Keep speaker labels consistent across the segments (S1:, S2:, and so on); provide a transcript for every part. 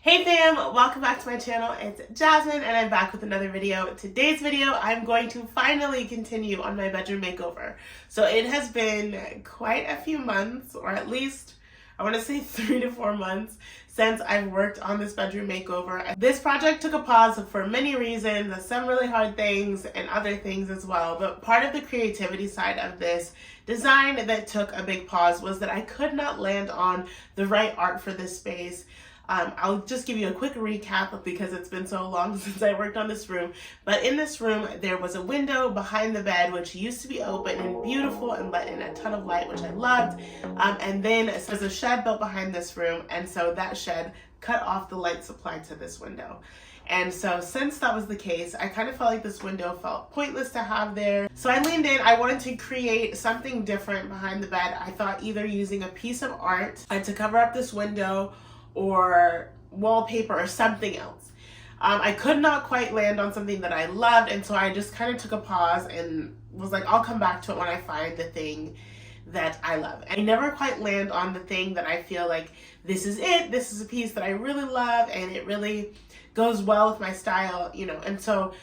S1: Hey fam, welcome back to my channel. It's Jasmine and I'm back with another video. Today's video, I'm going to finally continue on my bedroom makeover. So it has been quite a few months, or at least I want to say 3 to 4 months since I've worked on this bedroom makeover. This project took a pause for many reasons, some really hard things and other things as well. But part of the creativity side of this design that took a big pause was that I could not land on the right art for this space. I'll just give you a quick recap because it's been so long since I worked on this room. But in this room, there was a window behind the bed, which used to be open and beautiful and let in a ton of light, which I loved. And then there's a shed built behind this room. And so that shed cut off the light supply to this window. And so since that was the case, I kind of felt like this window felt pointless to have there. So I leaned in. I wanted to create something different behind the bed. I thought either using a piece of art to cover up this window or wallpaper or something else. I could not quite land on something that I loved, and so I just kind of took a pause and was like, I'll come back to it when I find the thing that I love. And I never quite land on the thing that I feel like this is it, this is a piece that I really love and it really goes well with my style, you know. And so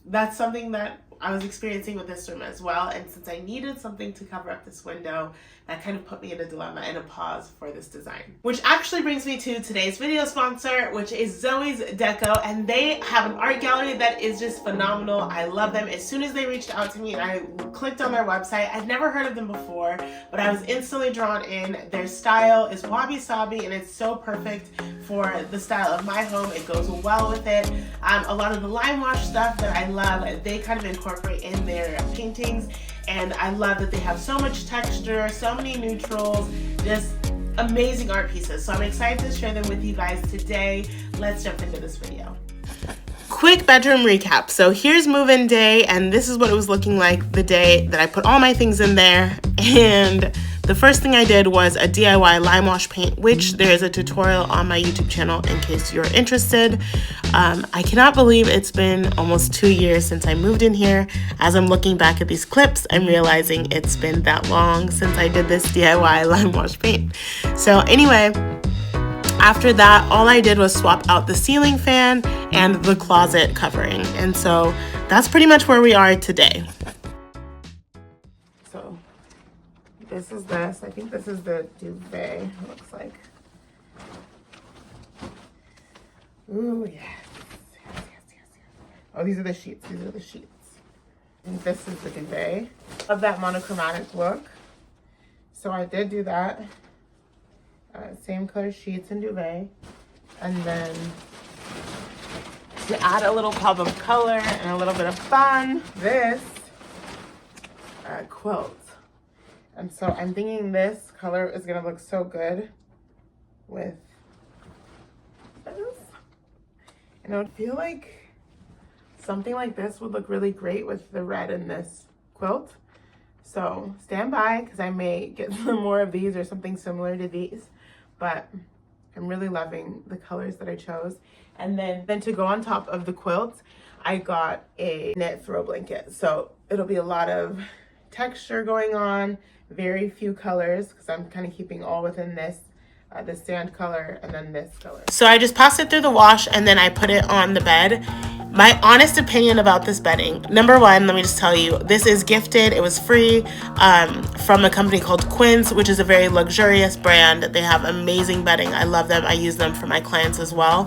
S1: that's something that I was experiencing with this room as well. And since I needed something to cover up this window, that kind of put me in a dilemma and a pause for this design. Which actually brings me to today's video sponsor, which is Zoe's Deco. And they have an art gallery that is just phenomenal. I love them. As soon as they reached out to me and I clicked on their website, I'd never heard of them before, but I was instantly drawn in. Their style is wabi-sabi and it's so perfect for the style of my home. It goes well with it. A lot of the lime wash stuff that I love, they kind of incorporate in their paintings. And I love that they have so much texture, so many neutrals, just amazing art pieces. So I'm excited to share them with you guys today. Let's jump into this video. Quick bedroom recap. So here's move-in day, and this is what it was looking like the day that I put all my things in there. And the first thing I did was a DIY lime wash paint, which there is a tutorial on my YouTube channel in case you're interested. I cannot believe it's been almost 2 years since I moved in here. As I'm looking back at these clips, I'm realizing it's been that long since I did this DIY lime wash paint. So anyway, after that, all I did was swap out the ceiling fan and the closet covering. And so that's pretty much where we are today. So this is this. I think this is the duvet, it looks like. Ooh, yes. Oh, these are the sheets. These are the sheets. And this is the duvet. Love that monochromatic look. So I did do that. Same color sheets and duvet. And then to add a little pop of color and a little bit of fun, this quilt. And so I'm thinking this color is gonna look so good with this. And I would feel like something like this would look really great with the red in this quilt. So stand by because I may get some more of these or something similar to these. But I'm really loving the colors that I chose. And then to go on top of the quilt, I got a knit throw blanket. So it'll be a lot of texture going on, very few colors because I'm kind of keeping all within this sand color and then this color. So I just passed it through the wash and then I put it on the bed. My honest opinion about this bedding, number one, let me just tell you, this is gifted. It was free from a company called Quince, which is a very luxurious brand. They have amazing bedding. I love them. I use them for my clients as well.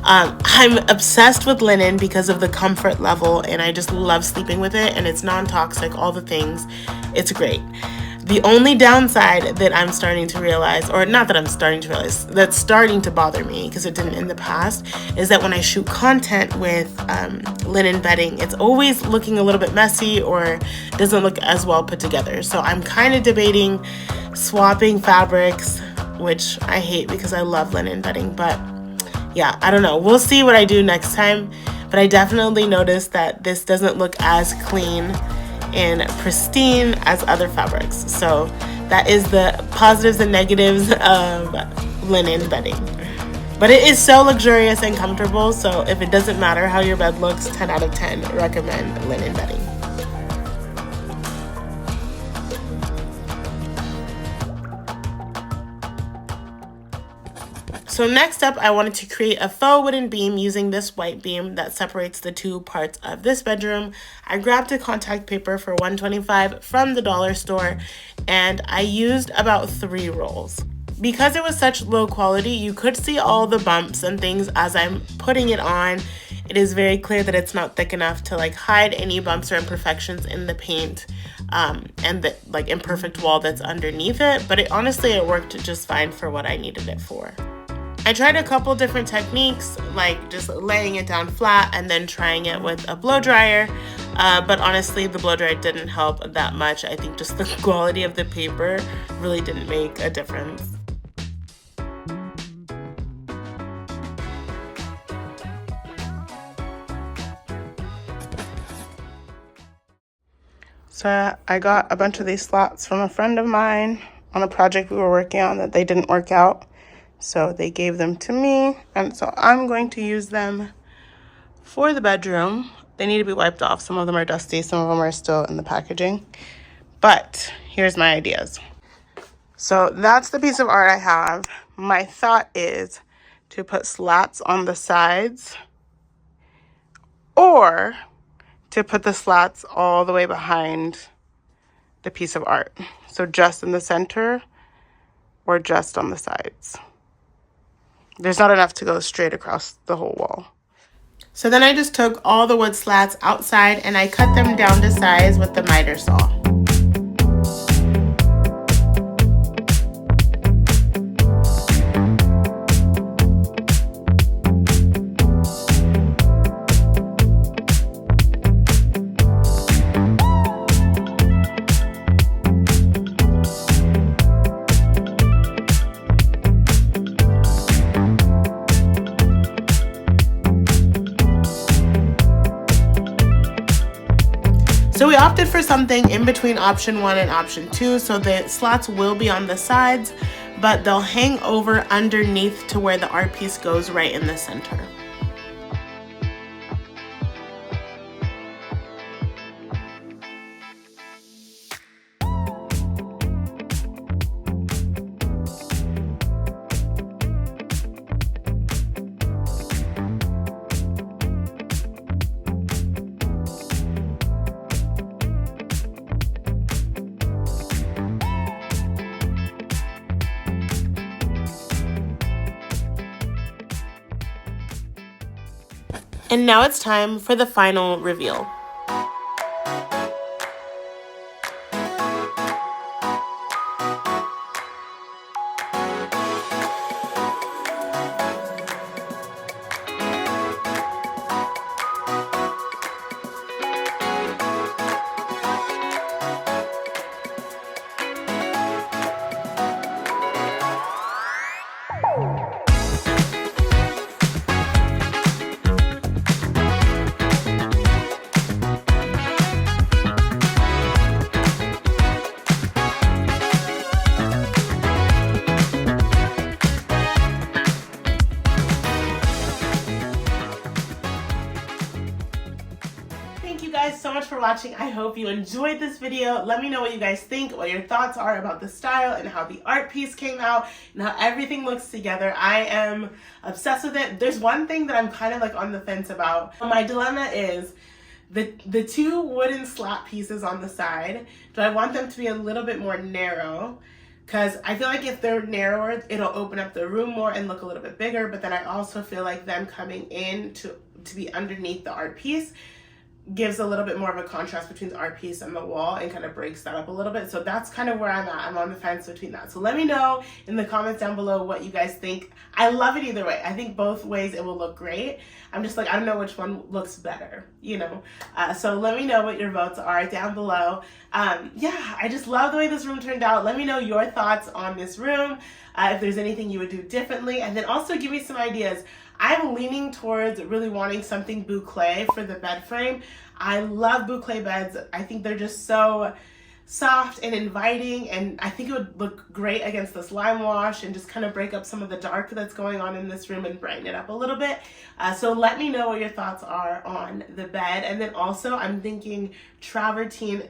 S1: I'm obsessed with linen because of the comfort level and I just love sleeping with it and it's non-toxic, all the things. It's great. The only downside that I'm starting to realize, or not that I'm starting to realize, that's starting to bother me because it didn't in the past, is that when I shoot content with linen bedding, it's always looking a little bit messy or doesn't look as well put together. So I'm kind of debating swapping fabrics, which I hate because I love linen bedding. But yeah, I don't know. We'll see what I do next time. But I definitely noticed that this doesn't look as clean and pristine as other fabrics. So that is the positives and negatives of linen bedding. But it is so luxurious and comfortable, so if it doesn't matter how your bed looks, 10 out of 10 recommend linen bedding. So next up, I wanted to create a faux wooden beam using this white beam that separates the two parts of this bedroom. I grabbed a contact paper for $1.25 from the dollar store, and I used about 3 rolls. Because it was such low quality, you could see all the bumps and things as I'm putting it on. It is very clear that it's not thick enough to like hide any bumps or imperfections in the paint and the like imperfect wall that's underneath it, but honestly it worked just fine for what I needed it for. I tried a couple different techniques, like just laying it down flat and then trying it with a blow dryer, but honestly the blow dryer didn't help that much. I think just the quality of the paper really didn't make a difference. So I got a bunch of these slats from a friend of mine on a project we were working on that they didn't work out. So they gave them to me, and so I'm going to use them for the bedroom. They need to be wiped off. Some of them are dusty, some of them are still in the packaging. But here's my ideas. So that's the piece of art I have. My thought is to put slats on the sides, or to put the slats all the way behind the piece of art. So just in the center or just on the sides. There's not enough to go straight across the whole wall. So then I just took all the wood slats outside and I cut them down to size with the miter saw. So we opted for something in between option 1 and option 2, so the slats will be on the sides, but they'll hang over underneath to where the art piece goes right in the center. And now it's time for the final reveal. Thank you guys so much for watching. I hope you enjoyed this video. Let me know what you guys think, what your thoughts are about the style and how the art piece came out and how everything looks together. I am obsessed with it. There's one thing that I'm kind of like on the fence about. My dilemma is the 2 wooden slat pieces on the side. Do I want them to be a little bit more narrow? Because I feel like if they're narrower, it'll open up the room more and look a little bit bigger. But then I also feel like them coming in to be underneath the art piece gives a little bit more of a contrast between the art piece and the wall and kind of breaks that up a little bit. So that's kind of where I'm at. I'm on the fence between that. So let me know in the comments down below what you guys think. I love it either way. I think both ways it will look great. I'm just like, I don't know which one looks better, you know? So let me know what your votes are down below. Yeah, I just love the way this room turned out. Let me know your thoughts on this room, if there's anything you would do differently, and then also give me some ideas. I'm leaning towards really wanting something boucle for the bed frame. I love boucle beds. I think they're just so soft and inviting, and I think it would look great against this lime wash and just kind of break up some of the dark that's going on in this room and brighten it up a little bit. So let me know what your thoughts are on the bed. And then also I'm thinking travertine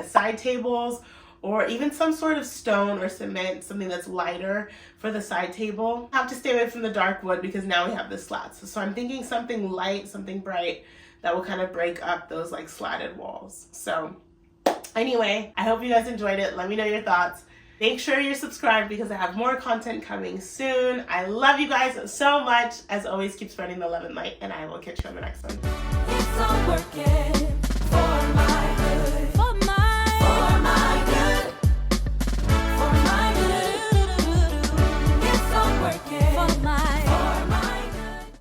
S1: side tables or even some sort of stone or cement, something that's lighter for the side table. I have to stay away from the dark wood because now we have the slats. So I'm thinking something light, something bright that will kind of break up those like slatted walls. So anyway, I hope you guys enjoyed it. Let me know your thoughts. Make sure you're subscribed because I have more content coming soon. I love you guys so much. As always, keep spreading the love and light, and I will catch you on the next one. It's all working for my